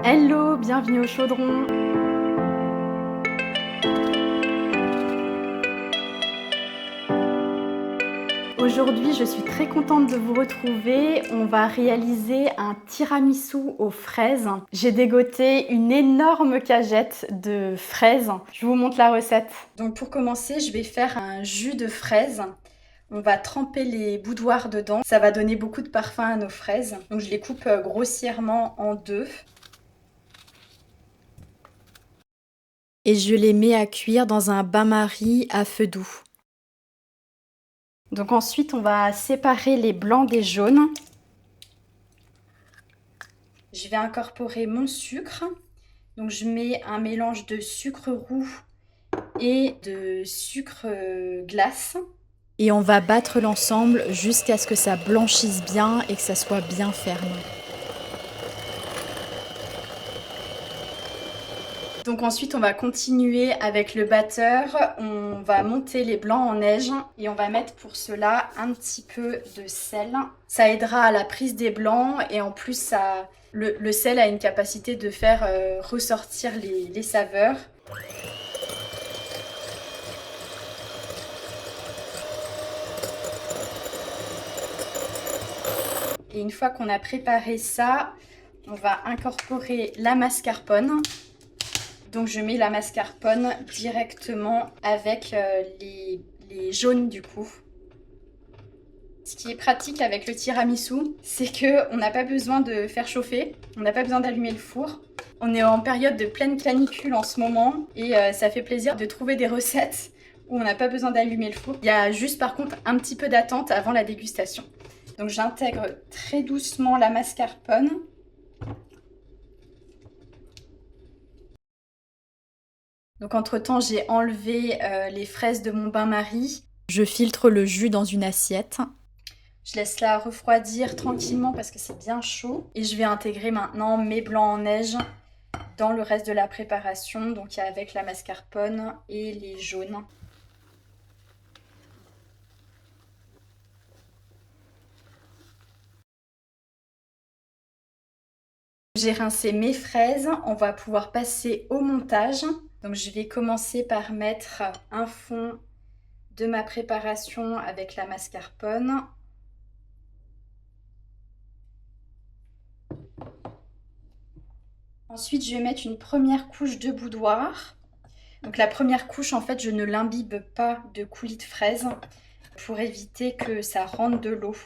Hello, bienvenue au chaudron. Aujourd'hui, je suis très contente de vous retrouver. On va réaliser un tiramisu aux fraises. J'ai dégoté une énorme cagette de fraises. Je vous montre la recette. Donc pour commencer, je vais faire un jus de fraises. On va tremper les boudoirs dedans. Ça va donner beaucoup de parfum à nos fraises. Donc je les coupe grossièrement en deux. Et je les mets à cuire dans un bain-marie à feu doux. Donc ensuite, on va séparer les blancs des jaunes. Je vais incorporer mon sucre. Donc je mets un mélange de sucre roux et de sucre glace. Et on va battre l'ensemble jusqu'à ce que ça blanchisse bien et que ça soit bien ferme. Donc ensuite, on va continuer avec le batteur. On va monter les blancs en neige et on va mettre pour cela un petit peu de sel. Ça aidera à la prise des blancs et en plus, le sel a une capacité de faire ressortir les saveurs. Et une fois qu'on a préparé ça, on va incorporer la mascarpone. Donc je mets la mascarpone directement avec les jaunes du coup. Ce qui est pratique avec le tiramisu, c'est qu'on n'a pas besoin de faire chauffer, on n'a pas besoin d'allumer le four. On est en période de pleine canicule en ce moment et ça fait plaisir de trouver des recettes où on n'a pas besoin d'allumer le four. Il y a juste par contre un petit peu d'attente avant la dégustation. Donc j'intègre très doucement la mascarpone. Donc entre-temps, j'ai enlevé les fraises de mon bain-marie. Je filtre le jus dans une assiette. Je laisse la refroidir tranquillement parce que c'est bien chaud. Et je vais intégrer maintenant mes blancs en neige dans le reste de la préparation, donc avec la mascarpone et les jaunes. J'ai rincé mes fraises, on va pouvoir passer au montage. Donc je vais commencer par mettre un fond de ma préparation avec la mascarpone. Ensuite, je vais mettre une première couche de boudoir. Donc la première couche, en fait, je ne l'imbibe pas de coulis de fraise pour éviter que ça rentre de l'eau.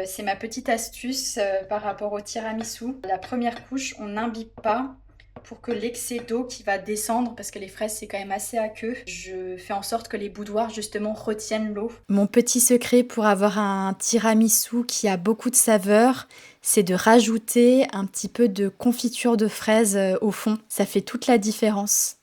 C'est ma petite astuce par rapport au tiramisu. La première couche, on n'imbibe pas pour que l'excès d'eau qui va descendre, parce que les fraises c'est quand même assez aqueux, je fais en sorte que les boudoirs justement retiennent l'eau. Mon petit secret pour avoir un tiramisu qui a beaucoup de saveur, c'est de rajouter un petit peu de confiture de fraises au fond. Ça fait toute la différence.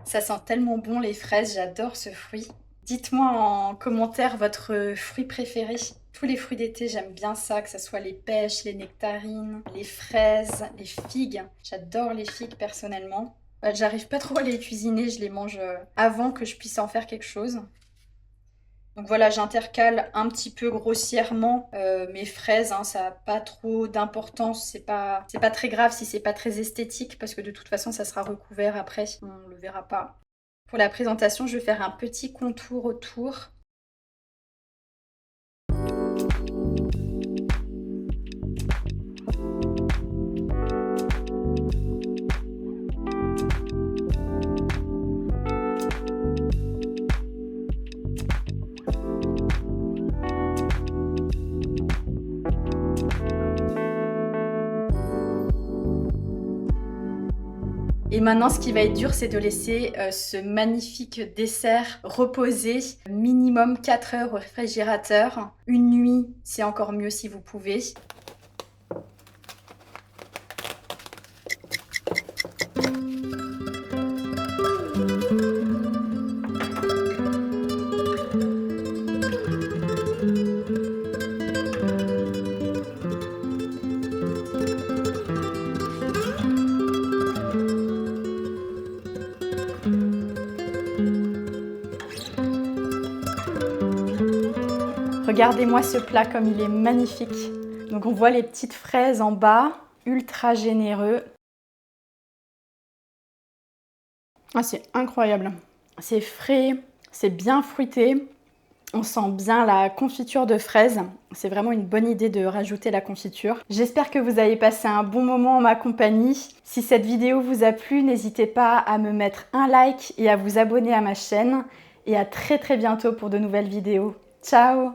Ça sent tellement bon les fraises, j'adore ce fruit. Dites-moi en commentaire votre fruit préféré. Tous les fruits d'été, j'aime bien ça, que ce soit les pêches, les nectarines, les fraises, les figues. J'adore les figues personnellement. J'arrive pas trop à les cuisiner, je les mange avant que je puisse en faire quelque chose. Donc voilà, j'intercale un petit peu grossièrement mes fraises, hein, ça n'a pas trop d'importance, c'est pas très grave si c'est pas très esthétique parce que de toute façon ça sera recouvert après, on le verra pas. Pour la présentation, je vais faire un petit contour autour. Et maintenant, ce qui va être dur, c'est de laisser ce magnifique dessert reposer minimum 4 heures au réfrigérateur. Une nuit, c'est encore mieux si vous pouvez. Regardez-moi ce plat comme il est magnifique. Donc on voit les petites fraises en bas, ultra généreux. Ah, c'est incroyable. C'est frais, c'est bien fruité. On sent bien la confiture de fraises. C'est vraiment une bonne idée de rajouter la confiture. J'espère que vous avez passé un bon moment en ma compagnie. Si cette vidéo vous a plu, n'hésitez pas à me mettre un like et à vous abonner à ma chaîne. Et à très bientôt pour de nouvelles vidéos. Ciao!